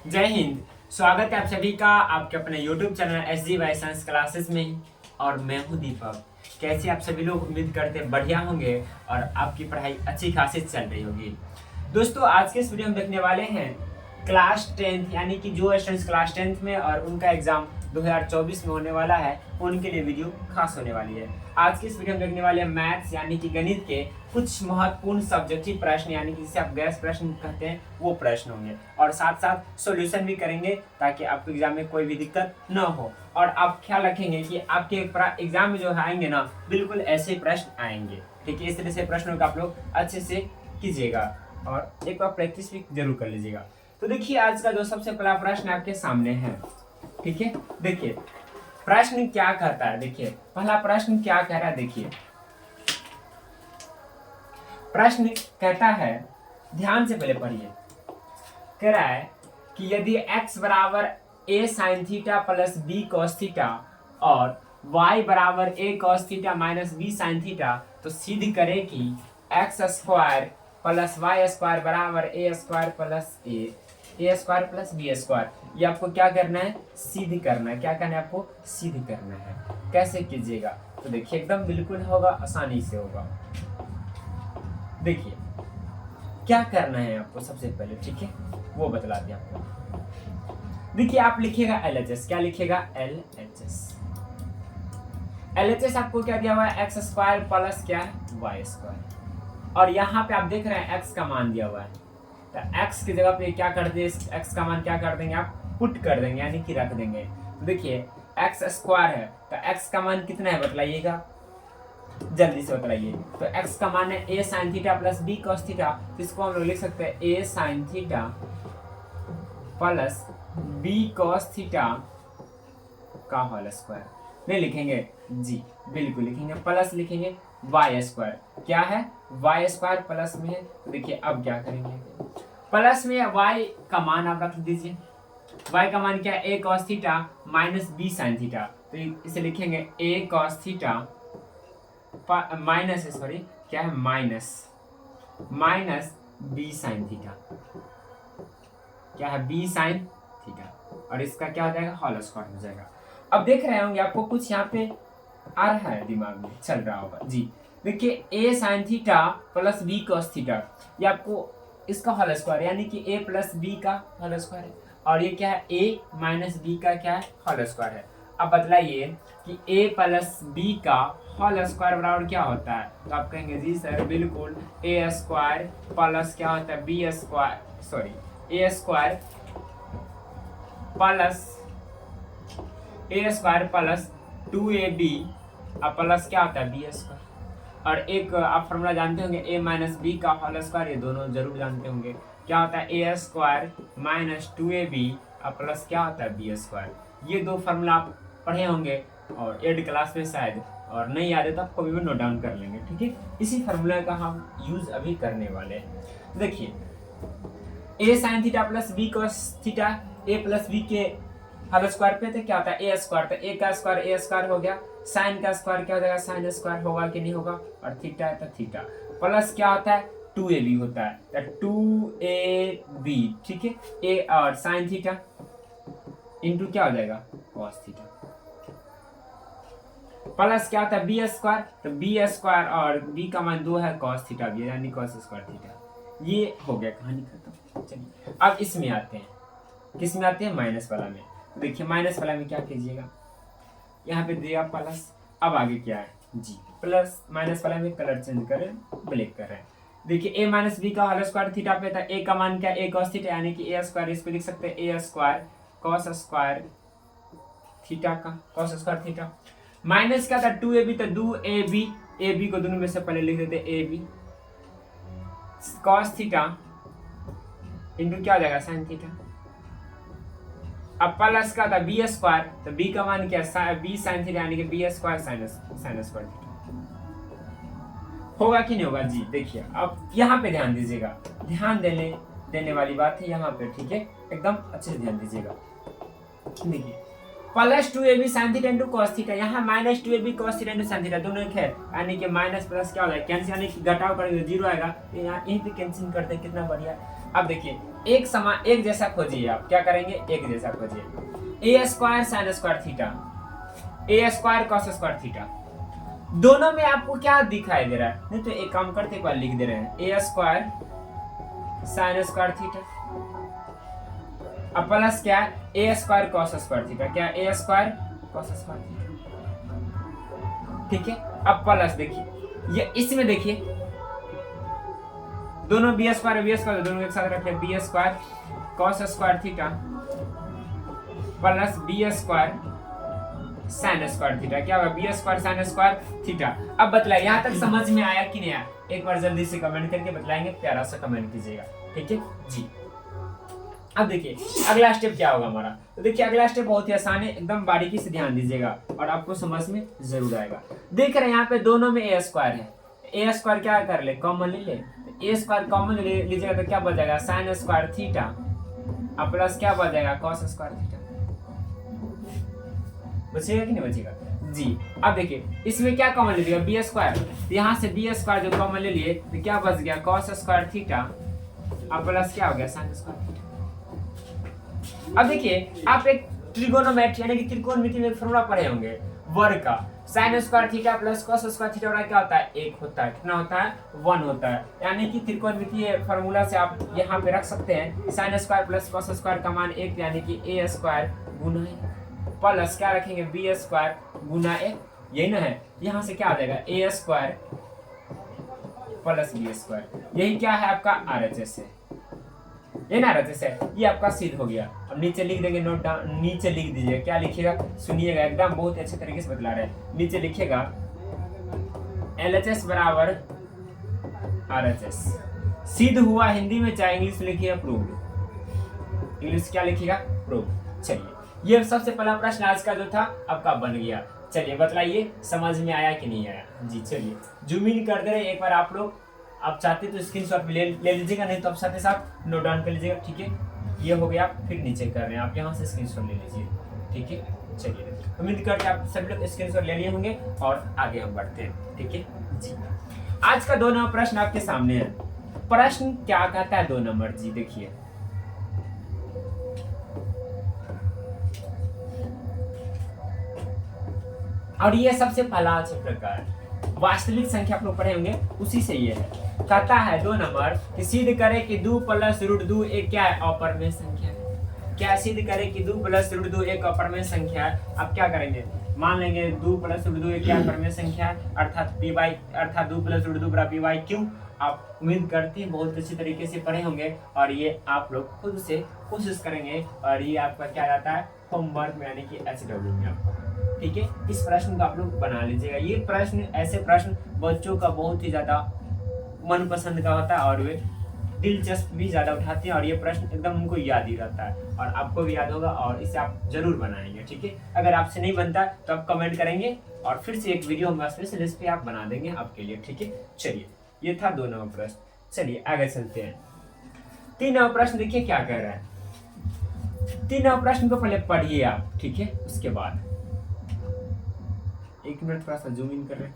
जय हिंद। स्वागत है आप सभी का आपके अपने YouTube channel SG science classes में। और मैं हूं दीपक। कैसे आप सभी लोग, उम्मीद करते हैं बढ़िया होंगे और आपकी पढ़ाई अच्छी खासी चल रही होगी। दोस्तों, आज के इस वीडियो में देखने वाले हैं क्लास 10th, यानी कि जो स्टूडेंट्स क्लास 10th में और उनका एग्जाम 2024 में होने वाला है, उनके लिए वीडियो खास होने वाली है। आज की इस वीडियो में देखने वाले हैं मैथ्स यानी कि गणित के कुछ महत्वपूर्ण सब्जेक्टिव प्रश्न, यानी कि जिसे आप गैस प्रश्न कहते हैं, वो प्रश्न होंगे और साथ साथ सॉल्यूशन भी करेंगे ताकि आपके एग्जाम में कोई भी दिक्कत न हो। और आप ख्याल रखेंगे कि आपके एग्जाम में जो आएंगे ना, बिल्कुल ऐसे प्रश्न आएंगे। ठीक है, इस तरह से प्रश्नों का आप लोग अच्छे से कीजिएगा और एक बार प्रैक्टिस भी जरूर कर लीजिएगा। तो देखिए, आज का जो सबसे पहला प्रश्न आपके सामने है। ठीक है, देखिए प्रश्न क्या कहता है। देखिए पहला प्रश्न क्या कह रहा है। देखिए प्रश्न कहता है, ध्यान से पहले पढ़िए। कह रहा है कि यदि x बराबर a sin theta plus b cos theta और y बराबर a cos theta minus b sin theta, तो सिद्ध करे कि x square plus y square बराबर a square plus a square plus b square. ये आपको क्या करना है, सिद्ध करना है। क्या करना है आपको, सिद्ध करना है। कैसे कीजिएगा, तो देखिए एकदम बिल्कुल होगा, आसानी से होगा। देखिए क्या करना है आपको सबसे पहले, ठीक है, वो बतला दिया आपको। देखिए आप लिखिएगा LHS। क्या लिखिएगा, LHS। LHS आपको क्या दिया हुआ है, एक्स स्क्वायर प्लस क्या है, वाई स्क्वायर। और यहाँ पे आप देख रहे हैं एक्स का मान दिया हुआ है, तो एक्स की जगह पे क्या कर दे, एक्स का मान क्या कर देंगे आप, पुट कर देंगे, यानी कि रख देंगे। देखिए एक्स स्क्वायर है, तो एक्स का मान कितना है बतलाइएगा, जल्दी से बताइए। तो x का मान है a sin theta plus b cos theta, इसको हम लोग लिख सकते हैं a sin theta plus b cos theta का होल स्क्वायर। नहीं लिखेंगे जी, बिल्कुल लिखेंगे, प्लस लिखेंगे y स्क्वायर। क्या है, y स्क्वायर प्लस में है। तो देखिए अब क्या करेंगे, प्लस में y का मान आप रख दीजिए। y का मान क्या है, a cos theta minus b sin theta, तो इसे लिखेंगे a cos theta minus, sorry क्या है, माइनस बी साइन थीटा। क्या है, बी साइन थीटा, और इसका क्या हो जाएगा, होल स्क्वायर हो जाएगा। अब देख रहे होंगे आपको कुछ यहाँ पे आ रहा है, दिमाग में चल रहा होगा जी। देखिए A sine theta plus B cos theta, ये आपको इसका होल स्क्वायर, यानी कि ए प्लस बी का होल स्क्वायर है। और ये क्या है, ए माइनस बी का क्या है, होल स्क्वायर है। अब बतलाइए कि a प्लस बी का होल स्क्वायर बराबर क्या होता है, तो आप कहेंगे जी सर बिल्कुल a स्क्वायर प्लस क्या होता है, b square, sorry a square plus 2ab plus क्या होता है, बी स्क्वायर। और एक आप फॉर्मूला जानते होंगे, a माइनस बी का होल स्क्वायर, ये दोनों जरूर जानते होंगे। क्या होता है, a square minus 2ab plus क्या होता है, बी स्क्वायर। ये दो फॉर्मूला आप पढ़े होंगे और 8 क्लास में शायद, और नहीं याद है तो आपको भी नोट डाउन कर लेंगे। ठीक है, इसी फॉर्मूला का हम यूज अभी करने वाले हैं। देखिए a sin theta plus b cos theta, a plus b के होल स्क्वायर पे तो क्या होता है, a स्क्वायर, तो a का स्क्वायर a स्क्वायर हो गया, sin का स्क्वायर क्या हो जाएगा, sin स्क्वायर होगा कि नहीं होगा, और थीटा है तो थीटा, प्लस क्या होता है 2ab होता है, तो 2ab। ठीक है, a और sin थीटा इंटू क्या हो जाएगा, cos थीटा, प्लस क्या होता है बी स्क्वायर, तो बी स्क्वायर और बी का मान 2 है, cos थीटा भी है, यानी cos स्क्वायर थीटा। ये हो गया, कहानी खत्म। चलिए अब इसमें आते हैं, किस में आते हैं, माइनस वाला में। देखिए माइनस वाला में क्या कीजिएगा, यहाँ पे दिया प्लस, अब आगे क्या है जी, प्लस माइनस वाला में कलर चेंज करें, ब्लैक कर रहे हैं। देखिए a माइनस बी का होल स्क्वायर थीटा पे था, a का मान क्या, a cos थीटा, यानी कि a स्क्वायर, इस पे लिख सकते हैं a square cos square theta का, cos स्क्वायर थीटा, माइनस क्या था 2ab, तो 2ab, ab को दोनों में से पहले लिख देते ab cos थीटा इंटू क्या हो जाएगा, sin थीटा। अब प्लस का था बी स्क्वायर, तो बी का मान क्या, बी sin थीटा, यानी कि b square sin square theta. होगा कि नहीं होगा जी। देखिए अब यहाँ पे ध्यान दीजिएगा, ध्यान देने वाली बात है यहाँ पे। ठीक है, एकदम अच्छे से ध्यान दीजिएगा। देखिए plus 2ab sin theta into cos theta, यहाँ minus 2ab cos theta into sin theta, दोनों एक है, यानी कि माइनस प्लस क्या हो जाएगा कैंसिल, यानी कि घटाव करेंगे जीरो आएगा, तो यहाँ यहीं पे कैंसिल करते हैं, कितना बढ़िया। अब देखिए एक जैसा खोजिए, आप क्या करेंगे एक जैसा खोजिए, ए स्क्वायर साइन स्क्वायर थीटा, ए स्क्वायर कॉस स्क्वायर थीटा, दोनों में आपको क्या दिखाई दे रहा है, नहीं तो एक काम करते एक बार लिख दे रहे हैं, ए स्क्वायर साइन स्क्वायर थीटा अब प्लस क्या है ए स्क्वायर कॉस स्क्वायर थीटा, क्या ए स्क्वायर कॉस स्क्वायर थीटा, ठीक है। अब प्लस देखिए ये इसमें देखिए दोनों बी स्क्वायर दोनों एक साथ रखे, b square cos square theta plus b square sine square theta, क्या होगा b square sine square theta. अब बतलाइए यहाँ तक समझ में आया कि नहीं आया, एक बार जल्दी से कमेंट करके बतलाएंगे, प्यारा सा कमेंट कीजिएगा, ठीक है जी। अब देखिए अगला स्टेप क्या होगा हमारा, तो देखिए अगला स्टेप बहुत ही आसान है, एकदम बारीकी से ध्यान दीजिएगा और आपको समझ में जरूर आएगा। देख रहे हैं यहाँ पे दोनों में ए स्क्वायर है, ए स्क्वायर क्या कर ले कॉमन ले ले, ए स्क्वायर कॉमन लीजिएगा तो क्या बच जाएगा साइन स्क्वायर थीटा अब प्लस क्या बच जाएगा कॉस स्क्वायर थीटा, बचेगा कि नहीं बचेगा जी। अब देखिए इसमें क्या कॉमन ले लिएगा बी स्क्वायर, यहाँ से बी स्क्वायर जो कॉमन ले लिए तो क्या बच गया कॉस स्क्वायर थीटा अब प्लस क्या हो गया साइन स्क्वायर थीटा। अब देखिए आप एक ट्रिगोनोमेट्री यानी कि त्रिकोणमिति में फॉर्मूला पढ़े होंगे वर्ग का, sign square theta plus cos square theta बराबर क्या होता है एक होता है, कितना होता है 1 होता है, यानी कि त्रिकोणमितीय फॉर्मूला से आप यहाँ पे रख सकते हैं sine square plus cos square का मान 1 यानी कि ए स्क्वायर गुना प्लस क्या रखेंगे बी स्क्वायर गुना ए, यही ना है, यहाँ से क्या आ जाएगा ए स्क्वायर प्लस बी स्क्वायर, यही क्या है आपका RHS है, ये ना RHS है, ये आपका सिद्ध हो गया। अब नीचे लिख देंगे नोट डाउन, नीचे लिख दीजिए क्या लिखिएगा सुनिएगा एकदम बहुत अच्छे तरीके से बतला रहे हैं, नीचे लिखिएगा LHS बराबर RHS, सिद्ध हुआ हिंदी में चाहे इंग्लिश में लिखिएगा प्रूव्ड, इंग्लिश क्या लिखिएगा प्रूव्ड। चलिए ये सबसे पहला प्रश्न आज का जो था आपका बन गया, चलिए बतलाइए समझ में आया कि नहीं आया जी। चलिए जूम इन कर दे रहे एक बार आप लोग, आप चाहते तो स्क्रीनशॉट भी ले लीजिएगा, नहीं तो आप साथ ही साथ नोट डाउन कर लीजिएगा, ठीक है। ये हो गया, फिर नीचे कर रहे हैं आप यहाँ से स्क्रीनशॉट ले लीजिए, ठीक है। चलिए उम्मीद करते हैं आप सभी लोग स्क्रीनशॉट ले लिए होंगे और आगे हम बढ़ते हैं, ठीक है जी। आज का 2 नंबर प्रश्न आपके सामने है, प्रश्न क्या कहता है 2 नंबर जी, देखिए और ये सबसे पहला चैप्टर का है, वास्तविक संख्या आप लोग पढ़े होंगे उसी से ये है, कहता है 2 नंबर कि सिद्ध करे कि 2 प्लस रूट 2 एक क्या है अपरमेय संख्या है, क्या सिद्ध करे कि 2 प्लस रूट 2 एक अपरमेय संख्या है। आप क्या करेंगे मान लेंगे 2 प्लस रूट 2 एक क्या अपरमेय संख्या है, अर्थात अर्थात 2 प्लस रूट 2 बराबर पी बाई क्यू। आप उम्मीद करते हैं बहुत अच्छी तरीके से पढ़े होंगे और ये आप लोग खुद से कोशिश करेंगे और ये आपका क्या रहता है होमवर्क में यानी कि HW में आपको, ठीक है। इस प्रश्न को आप लोग बना लीजिएगा, ये प्रश्न ऐसे प्रश्न बच्चों का बहुत ही ज्यादा मनपसंद का होता है और वे दिलचस्प भी ज्यादा उठाते हैं और ये प्रश्न एकदम उनको याद ही रहता है और आपको भी याद होगा और इसे आप जरूर बनाएंगे, ठीक है। अगर आपसे नहीं बनता तो आप कमेंट करेंगे और फिर से एक वीडियो हम स्पेशल इस पे आप बना देंगे आपके लिए, ठीक है। चलिए ये था 2 नंबर प्रश्न, चलिए आगे चलते हैं। 3 नंबर प्रश्न देखिए क्या कह रहा है, 3 नंबर प्रश्न को पहले पढ़िए आप, ठीक है, उसके बाद 1 मिनट थोड़ा सा जूम इन कर रहे हैं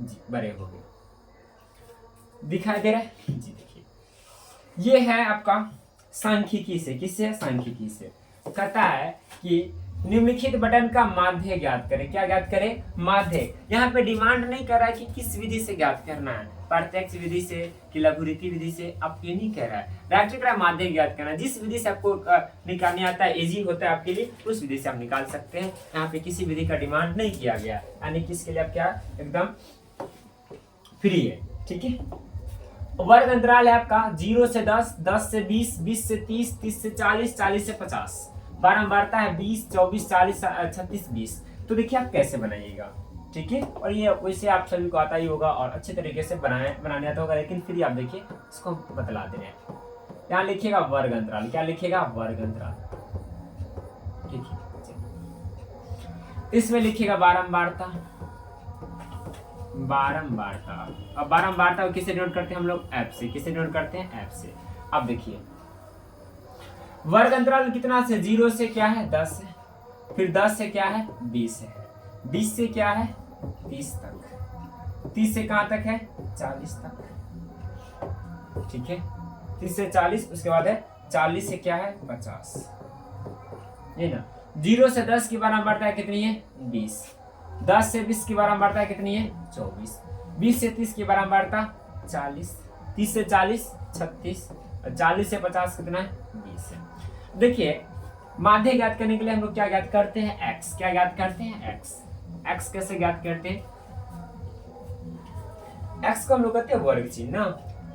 जी, बड़े हो गए दिखाई दे रहा है जी। देखिए ये है आपका सांख्यिकी से, किससे सांख्यिकी से, कहता है कि निम्नलिखित बटन का माध्य ज्ञात करें, क्या ज्ञात करें माध्य। यहाँ पे डिमांड नहीं कर रहा है कि किस विधि से ज्ञात करना है, प्रत्यक्ष विधि से कि लघुरीति विधि से, आप ये नहीं कह रहा है, डायरेक्ट कह रहा है माध्य ज्ञात करना, जिस विधि से आपको निकालने आता है इजी होता है आपके लिए उस विधि से आप निकाल सकते हैं। यहाँ पे किसी विधि का डिमांड नहीं किया गया, यानी कि इसके लिए आप क्या एकदम फ्री है, ठीक है। वर्ग अंतराल है आपका 0 से 10, 10 से 20, 20 से 30, 30 से 40, 40 से 50, बारंबारता है 20, 24, 40, 36, 20। तो देखिए आप कैसे बनाइएगा, ठीक है। और ये वैसे आप सभी को आता ही होगा और अच्छे तरीके से बनाने आता होगा, लेकिन फिर आप देखिए इसको बतला दे रहे हैं। यहाँ लिखिएगा वर्ग अंतराल, क्या लिखिएगा वर्ग अंतराल, ठीक है। इसमें लिखिएगा बारंबारता, बारंबारता। अब बारंबारता को किससे डिनोट करते हैं हम लोग एफ से, किससे डिनोट करते हैं एफ से। अब देखिए वर्ग अंतराल कितना से 0 से क्या है 10 है, फिर 10 से क्या है 20 है, 20 से क्या है 30 तक, 30 से कहां तक है 40 तक, ठीक है 30 से 40, उसके बाद है 40 से क्या है 50, ये ना। 0 से 10 की बारंबारता कितनी है 20, 10 से 20 की बारंबारता है कितनी है 24, 20 से 30 की बारंबारता 40, 30 से 40 36, 40 से 50 कितना है 20 है। देखिए माध्य ज्ञात करने के लिए हम लोग क्या ज्ञात करते हैं x, क्या ज्ञात करते हैं x, x कैसे ज्ञात करते हैं, x को हम लोग कहते हैं वर्ग चिन्ह ना,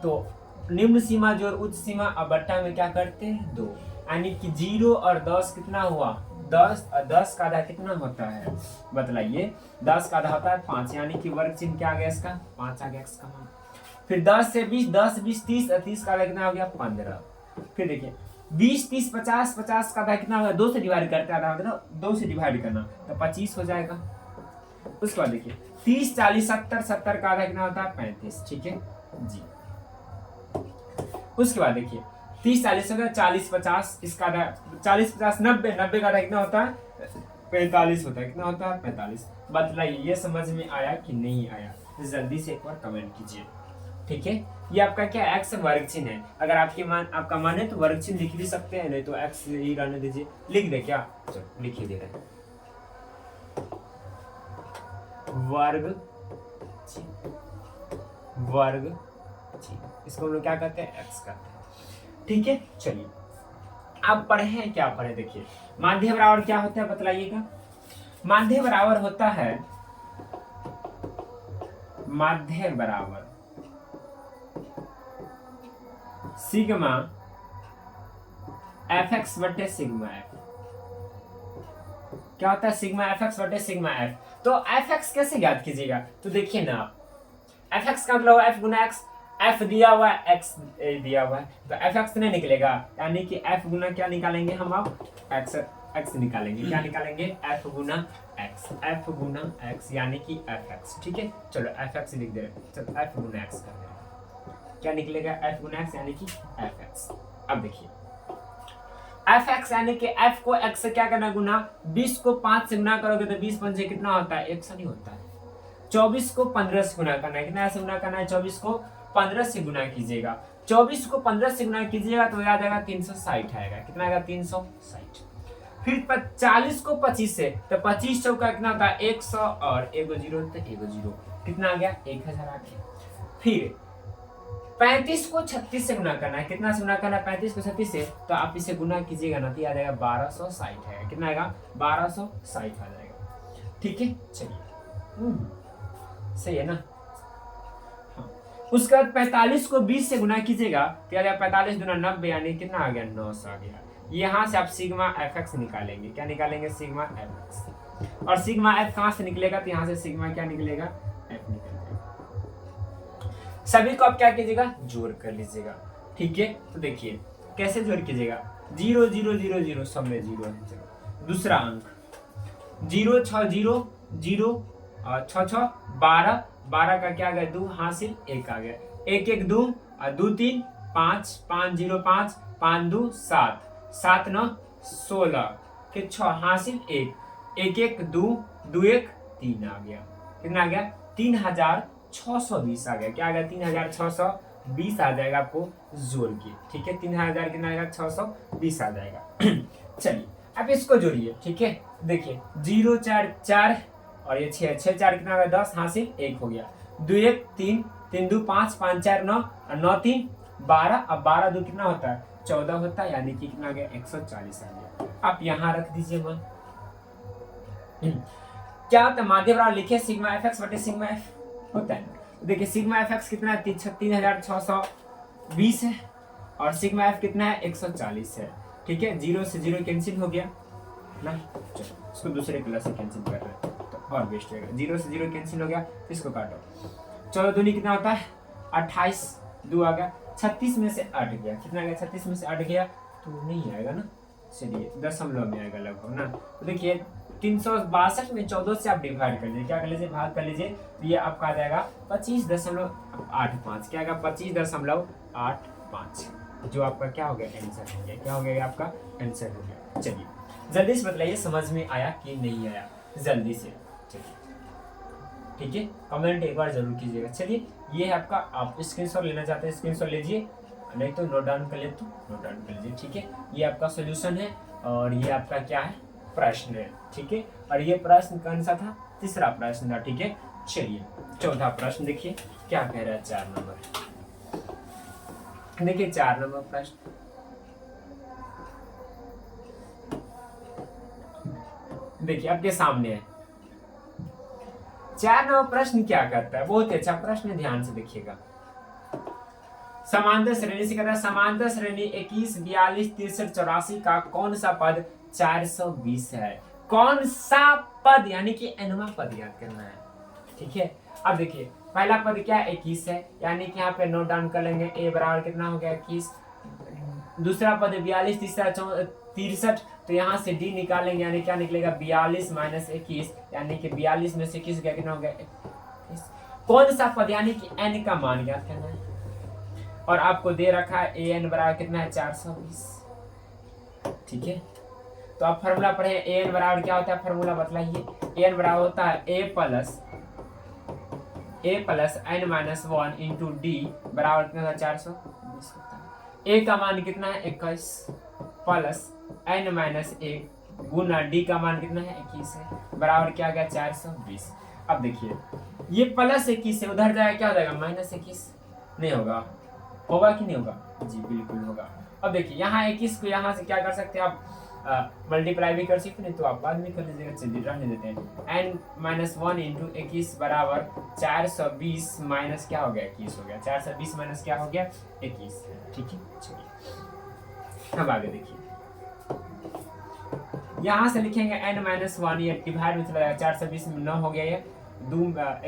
तो निम्न सीमा जोड़ उच्च सीमा और बट्टा में क्या करते हैं 2, यानी कि 0 और 10 कितना हुआ 10, और 10 का आधा कितना होता है बतलाइए, 10 का आधा होता है 5, यानी कि वर्ग चिन्ह क्या आ गया इसका 5 आ गया इसका मान। फिर 10 से 20, 10 20 30, और 30 का आधा कितना हो गया 15। फिर देखिए 20 30 50, 50 का आधा कितना होगा 2 से डिवाइड करते हैं, आधा मतलब 2 से डिवाइड करना तो 25 हो जाएगा। उसके बाद देखिए 30 40 70, 70 का आधा कितना होता है 35, ठीक है जी। उसके बाद देखिए 30 40 हो गया, 40 50, इसका आधा 40 50 90, 90 का आधा कितना होता है 45 होता है, कितना होता है 45। बतलाइए ये समझ में आया कि नहीं आया, जल्दी से एक बार कमेंट कीजिए, ठीक है। ये आपका क्या x वर्ग चिन्ह है, अगर आपका मान है तो वर्ग चिन्ह लिख भी सकते हैं, नहीं तो x ही रहने दीजिए, लिख दे क्या, चलो लिखिए दे रहे वर्ग चिन्ह, वर्ग चिन्ह, इसको हम लोग क्या कहते हैं x कहते हैं, ठीक है। चलिए आप पढ़े हैं क्या पढ़े, देखिए माध्य बराबर क्या होता है बतलाइएगा, माध्य बराबर होता है, माध्य बराबर सिग्मा एफ एक्स बटे सिग्मा एफ, क्या होता है सिग्मा एफ एक्स बटे सिग्मा एफ। तो एफ एक्स कैसे ज्ञात कीजिएगा, तो देखिए ना आप एफ एक्स का मतलब एफ गुना एक्स, एफ दिया हुआ है एक्स दिया हुआ है, तो एफ एक्स नहीं निकलेगा, यानी कि एफ गुना क्या निकालेंगे हम अब एक्स, एक्स निकालेंगे, क्या निकालेंगे एफ गुना एक्स, एफ गुना एक्स यानी कि एफ एक्स, ठीक है। चलो एफ एक्स लिख दे रहे, चलो एफ गुना एक्स कर दे रहे, क्या निकलेगा एफ गुना एक्स यानी कि एफ एक्स। अब देखिए एफ एक्स यानी कि एफ को एक्स से क्या करना गुना, 20 को 5 से गुना करोगे तो 20 पंजे कितना होता है 100 नहीं होता है, 24 को 15 से गुना करना है, कितना से गुना करना है 24 को 15 से गुना कीजिएगा, 24 को 15 से गुना कीजिएगा तो याद आएगा 360 आएगा, कितना आएगा 360। फिर 40 को 25 से, तो 25 चौका कितना होता है 100 और एगो जीरो तो एगो जीरो, कितना आ गया 1000 आ गया। फिर 35 को 36 से गुना करना है, कितना से गुना करना है 35 को 36 से, तो आप इसे गुना कीजिएगा ना तो याद आएगा 1260 आएगा, कितना आएगा 1260 आ जाएगा, ठीक है। चलिए सही है ना। हाँ। उसके बाद 45 को 20 से गुना कीजिएगा तो याद आएगा 45 गुना 90 यानी कितना आ गया 900 आ गया। यहाँ से आप सिग्मा एफ एक्स निकालेंगे, क्या निकालेंगे सिग्मा एफ एक्स, और सिग्मा एफ कहाँ से निकलेगा तो यहाँ से सिग्मा क्या निकलेगा एफ निकलेगा। सभी को आप क्या कीजिएगा जोड़ कर लीजिएगा, ठीक है। तो देखिए कैसे जोड़ कीजिएगा, 0 0 0 0 सब में 0 है। चलो दूसरा अंक 0 6 0 0 और 6 6 12, 12 का क्या आ गया 2 हासिल 1 आ गया, 1 1 2 और 2 3 5 5 0 5 5 2 7 7 9 16 फिर 6 हासिल 1 1 1 2 2 1 3 आ गया, कितना आ गया 3620 आ गया, क्या आ गया 3620 आ जाएगा आपको जोड़ के, ठीक है 3000 कितना आएगा 620 आ जाएगा। चलिए अब इसको जोड़िए, ठीक है। देखिए 0 4 4 और ये 6 6 4 कितना आ गया 10 हासिल 1 हो गया, 2 1 3 3 2 5 5 4 9 और 9 3 12, अब 12 2 कितना होता है 14 होता है, यानी कि कितना आ गया 140 आ गया। आप यहाँ रख दीजिए मान। क्या होता है माध्य बराबर लिखिए सिग्मा एफ एक्स बटे सिग्मा एफ होता है। देखिए सिग्मा एफ एक्स कितना है 3620 है और सिग्मा एफ कितना है 140 है, ठीक है। 0 से 0 कैंसिल हो गया ना, चलो इसको दूसरे क्लास से कैंसिल कर रहे हैं तो और बेस्ट रहेगा। 0 से 0 कैंसिल हो गया, इसको काटो, चलो दूनी कितना होता है 28, 2 आ गया, 36 में से 8 गया, कितना गया 36 में से 8 गया तो नहीं आएगा ना, चलिए दशमलव में आएगा लगभग ना। तो देखिए 362 में 14 से आप डिवाइड कर लीजिए, क्या कर लीजिए भाग कर लीजिए, तो ये आपका आ जाएगा 25.85, क्या आएगा 25.85, जो आपका क्या हो गया आंसर हो गया, क्या हो गया आपका आंसर हो गया। चलिए जल्दी से बताइए समझ में आया कि नहीं आया, जल्दी से। चलिए ठीक है, कमेंट एक बार जरूर कीजिएगा। चलिए ये है आपका, आप स्क्रीनशॉट लेना चाहते हैं स्क्रीनशॉट लीजिए, नहीं तो नोट डाउन कर ले तो नोट डाउन कर लीजिए। ठीक है, ये आपका सोल्यूशन है और ये आपका क्या है, प्रश्न है। ठीक है, और ये प्रश्न कौन सा था, तीसरा प्रश्न था। ठीक है, चलिए चौथा प्रश्न देखिए क्या कह रहा है। 4 नंबर देखिए, 4 नंबर प्रश्न देखिए आपके सामने है। 4 नंबर प्रश्न क्या करता है, बहुत ही अच्छा प्रश्न है, ध्यान से देखिएगा। समांतर श्रेणी से कहता है, समांतर श्रेणी 21, 42, 63, 84 का कौन सा पद 420 है। कौन सा पद यानी कि nवां पद याद करना है। ठीक है, अब देखिए पहला पद क्या 21 है, यानी कि यहाँ पे नोट डाउन कर लेंगे, a बराबर कितना हो गया 21। दूसरा पद 42, तीसरा 63, तो यहाँ से d निकालेंगे, यानी क्या निकलेगा 42 माइनस 21, यानी कि 42 में से 21 गया, कितना हो गया 21। कौन सा पद यानी कि n का मान ज्ञात करना है, और आपको दे रखा है an बराबर कितना है 420। ठीक है, तो आप फॉर्मूला पढ़े, an बराबर क्या होता है, फॉर्मूला बतलाइए। an बराबर होता है a plus n minus 1 into D बराबर कितना था 420 होता है। a का मान कितना है 21 प्लस n माइनस 1 गुना डी का मान कितना है 21 है, बराबर क्या गया 420। अब देखिए ये प्लस 21 से उधर जाएगा, क्या हो जाएगा माइनस 21, नहीं होगा, होगा कि नहीं होगा, जी बिल्कुल होगा। अब देखिए यहाँ 21 को यहाँ से क्या कर सकते हैं आप, मल्टीप्लाई भी कर सकते हैं, तो आप बाद में कर लीजिएगा। चलिए रहने देते हैं, n माइनस 1 इंटू 21 बराबर 420 माइनस क्या हो गया 21 हो गया, 420 माइनस क्या हो गया 21। ठीक है, चलिए अब आगे देखिए, यहाँ से लिखेंगे n माइनस 1, ये डिवाइड में चला जाएगा, 420 में 9 हो गया, ये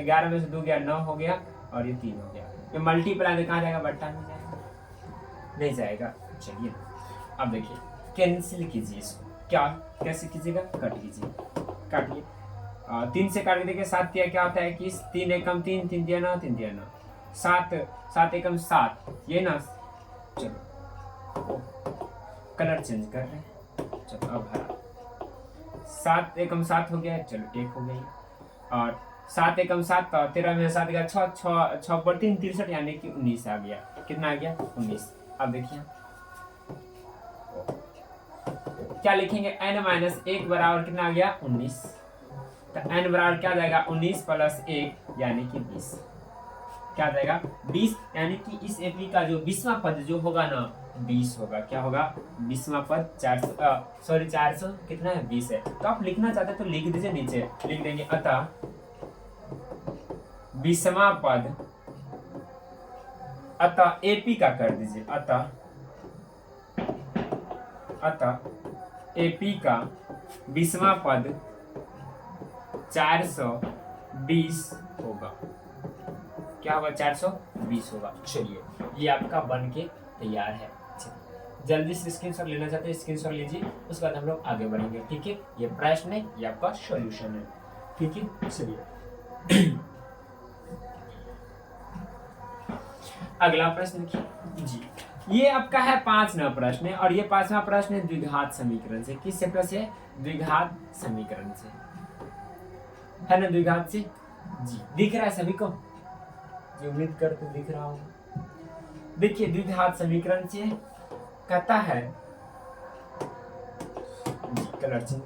11 में से 2 गया 9 हो गया, और ये 3 हो गया। ये मल्टीप्लाई में कहाँ जाएगा, बट्टा में जाएगा, नहीं जाएगा। चलिए अब देखिए कैंसिल कीजिए इसको, क्या कैसे कीजिएगा, कट कीजिए, काटिए। 3 से काट के देखिए, 7 दिया क्या होता है 21, 3 एकम 3, 3 दिया 9, 3 दिया 9, 7 7 एकम 7, ये ना। चलो कलर चेंज कर रहे हैं, चलो अब हरा, 7 एकम 7 हो गया, चलो 1 हो गई, और 7 एकम 7 13 में 7 गया 6 6 6 पर 3 63, यानी कि 19 आ गया, कितना आ गया 19। अब देखिए क्या लिखेंगे, n माइनस 1 बराबर कितना आ गया 19, तो n बराबर क्या जाएगा 19 प्लस 1 यानी कि 20, क्या जाएगा 20, यानी कि इस एपी का जो 20वां पद जो होगा ना 20 होगा, क्या होगा 20वां पद 400 कितना है 20 है। तो आप लिखना चाहते तो लिख दीजिए, नीचे लिख देंगे, अतः 20वां पद, अतः एपी का कर दीजिए, अतः एपी का 20वां पद 420 होगा, क्या होगा 420 होगा। चलिए ये आपका बन के तैयार है। जल्दी से स्क्रीनशॉट लेना चाहते हैं स्क्रीनशॉट लीजिए, उसके बाद हम लोग आगे बढ़ेंगे। ठीक है, ये प्रश्न है, ये आपका सॉल्यूशन है। ठीक है, चलिए अगला प्रश्न देखिए जी, ये आपका है 5 नंबर प्रश्न है, और ये 5वां प्रश्न है द्विघात समीकरण से। किस चैप्टर से, द्विघात समीकरण से, है ना, द्विघात से जी। दिख रहा है सभी को जी, उम्मीद करते दिख रहा हूँ। देखिए द्विघात समीकरण से कहता है जी, कलर चेंज,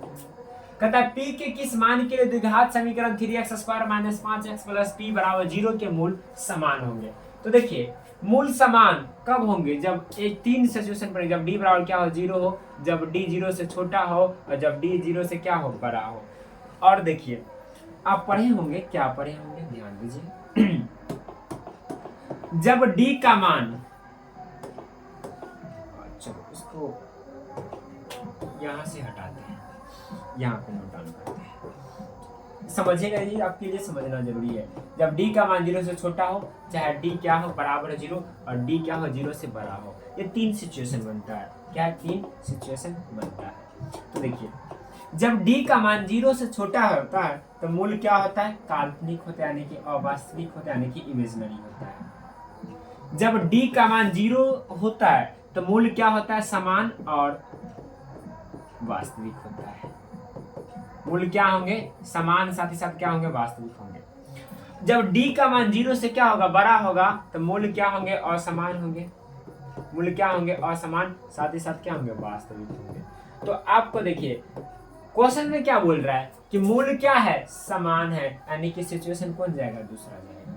कहता है p के किस मान के लिए द्विघात समीकरण 3x square minus 5x plus p बराबर 0 के मूल समान होंगे। तो देखिए मूल समान कब होंगे, जब एक 3 सिचुएशन पर, जब d बराबर क्या हो 0 हो, जब d 0 से छोटा हो, और जब d 0 से क्या हो बड़ा हो। और देखिए आप पढ़े होंगे, क्या पढ़े होंगे ध्यान दीजिए, जब d का मान, चलो इसको यहां से हटाते हैं, यहाँ पे नोट डाउन करते हैं, समझिएगा ये आपके लिए समझना जरूरी है। जब d का मान 0 से छोटा हो, चाहे d क्या हो बराबर है 0, और d क्या हो 0 से बड़ा हो, ये 3 सिचुएशन बनता है। क्या 3 सिचुएशन बनता है। तो देखिए जब d का मान 0 से छोटा होता है तो मूल क्या होता है, काल्पनिक होता है, यानी कि अवास्तविक होता है, यानी कि इमेजिनरी होता है। जब d का मान 0 होता है तो मूल क्या होता है, समान और वास्तविक होता है। मूल क्या होंगे? समान, साथ ही साथ क्या होंगे? वास्तविक होंगे। जब d का मान 0 से क्या होगा? बड़ा होगा, तो मूल क्या होंगे? असमान होंगे। मूल क्या होंगे? असमान, साथ ही साथ क्या होंगे? वास्तविक होंगे। तो आपको देखिए क्वेश्चन में क्या बोल रहा है कि मूल क्या है? समान है, यानी कि सिचुएशन कौन जाएगा? दूसरा जाएगा।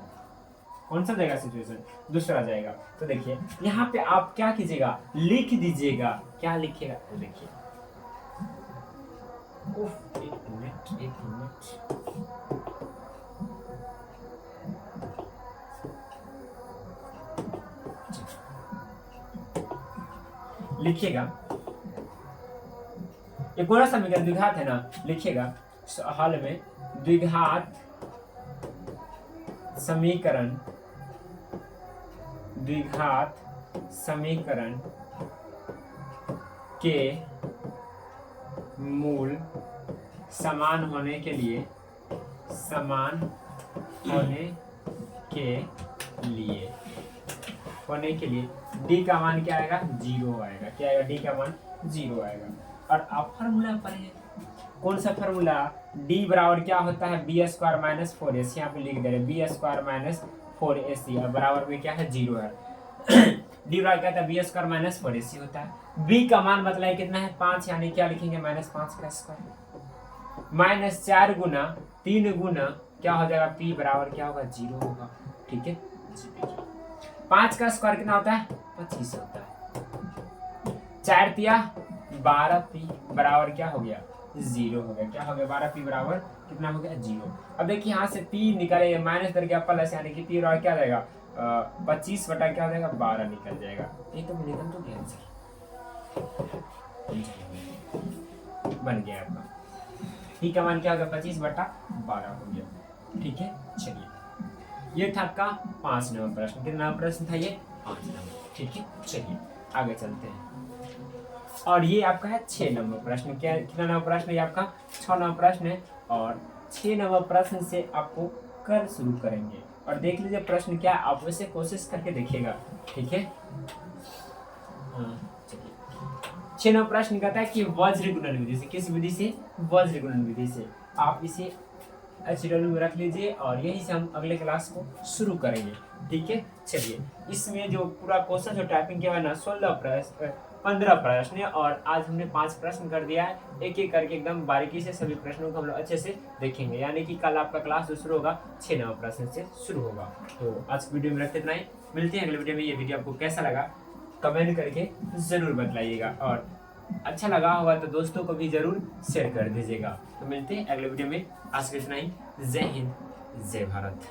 कौन सा जाएगा? सिचुएशन दूसरा जाएगा। तो देखिए यहाँ पे आप क्या कीजिएगा? लिख दीजिएगा। क्या लिखिएगा? देखिए, एक मिनट लिखिएगा। ये कौन सा समीकरण? द्विघात है ना, लिखिएगा। हल में द्विघात समीकरण, द्विघात समीकरण के मूल समान होने के लिए, समान होने के लिए d का मान क्या आएगा? 0 आएगा। क्या आएगा? d का मान 0 आएगा। और आप फार्मूला पर है, कौन सा फार्मूला? d बराबर क्या होता है? b square minus 4ac। यहाँ पे लिख दे रहे b स्क्वायर माइनस 4ac और बराबर में क्या है? 0 है। d बराबर क्या था? b स्क्वायर माइनस 4ac होता है। b का मान बताइए कितना है? 5, यानी क्या लिखेंगे? -5 का स्क्वायर। -4 गुना 3 गुना क्या हो जाएगा? p बराबर क्या होगा? 0 होगा। ठीक है, 5 का स्क्वायर कितना होता है? 25 होता है। 4 तिया 12p बराबर क्या हो गया? 0 हो गया। क्या हो गया? 12p बराबर कितना हो गया? 0। अब देखिए यहाँ से p निकले, माइनस कर गया प्लस, यानी कि p बराबर क्या हो जाएगा? 25 बटा क्या हो जाएगा? 12 निकल जाएगा। ये तो निकल तो गया आंसर, बन गया आपका। p का मान क्या हो गया? 25 बटा 12 हो गया। ठीक है, चलिए ये था आपका 5 नंबर प्रश्न। कितना नंबर प्रश्न था ये? 5 नंबर। ठीक है, चलिए आगे चलते हैं। और ये आपका है 6 नंबर प्रश्न। क्या कितना नंबर प्रश्न है? आपका 6 नंबर प्रश्न है। और 6 नंबर प्रश्न से आपको कल शुरू करेंगे। और देख लीजिए प्रश्न क्या है, आप वैसे कोशिश करके देखिएगा। ठीक है, चलिए 6 नंबर प्रश्न कहता है कि वज्र गुणन विधि से, किस विधि से? वज्र गुणन विधि से। आप इसे HW में रख लीजिए और यही से हम अगले क्लास को शुरू करेंगे। ठीक है, चलिए इसमें जो पूरा क्वेश्चन जो टाइपिंग किया है ना, 15 प्रश्न है। और आज हमने 5 प्रश्न कर दिया है। एक एक करके एकदम बारीकी से सभी प्रश्नों को हम लोग अच्छे से देखेंगे। यानी कि कल आपका क्लास जो शुरू होगा 6 नंबर प्रश्न से शुरू होगा। तो आज वीडियो में रखते इतना ही। मिलते हैं अगले वीडियो में। ये वीडियो आपको कैसा लगा कमेंट करके जरूर बताइएगा, और अच्छा लगा होगा तो दोस्तों को भी जरूर शेयर कर दीजिएगा। तो मिलते हैं अगले वीडियो में। आज के इतना ही। जय हिंद, जय भारत।